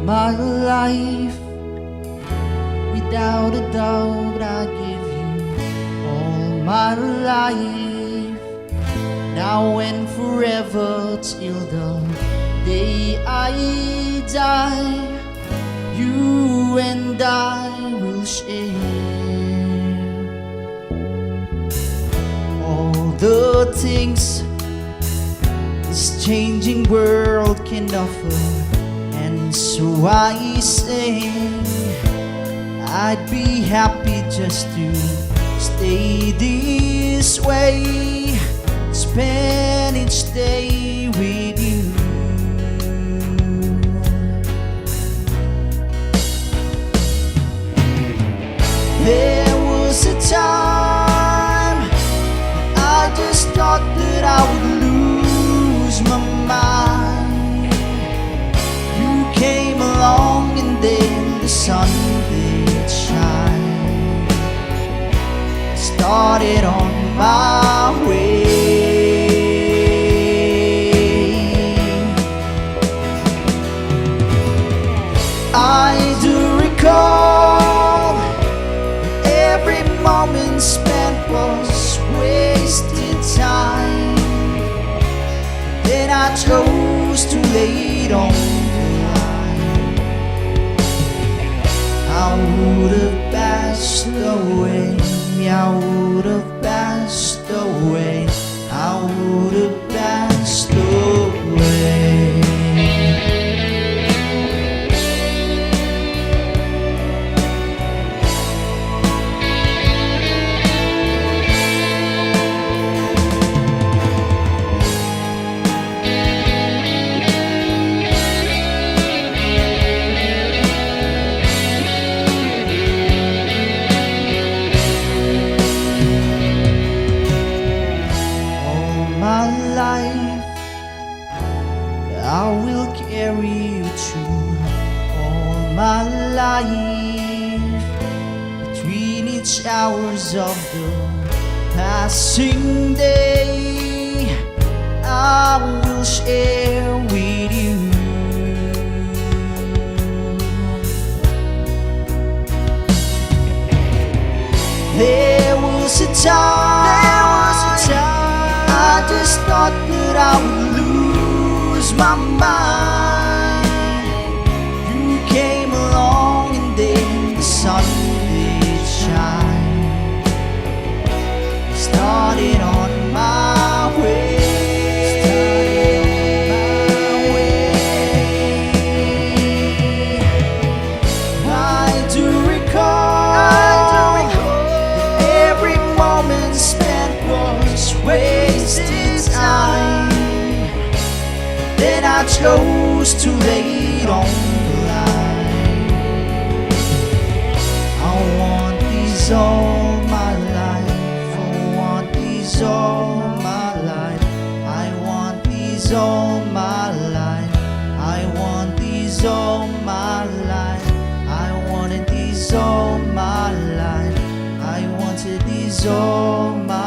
my life. Without a doubt, I give you all my life, now and forever till the day I die. You and I will share all the things this changing world can offer. And so I sing, I'd be happy just to stay this way, spend each day with you. There was a time I just thought that I would lose my mind. You came along and then the sun did shine. Started on my way. I do recall every moment spent was wasted time. Then I chose to lay it on the line. I would have passed away, I would have passed away, I would have passed away. My life, I will carry you through all my life. Between each hours of the passing day, I will share with you. There was a time I just thought that I would lose my mind. You came along and then the sun did shine. Started on my way. I do recall every moment spent was wasted time. Then I chose to lay it on the line. I want these all my life, I want these all my life, I want these all my life, I want these all my life, I wanted these all my life, I wanted these all my life.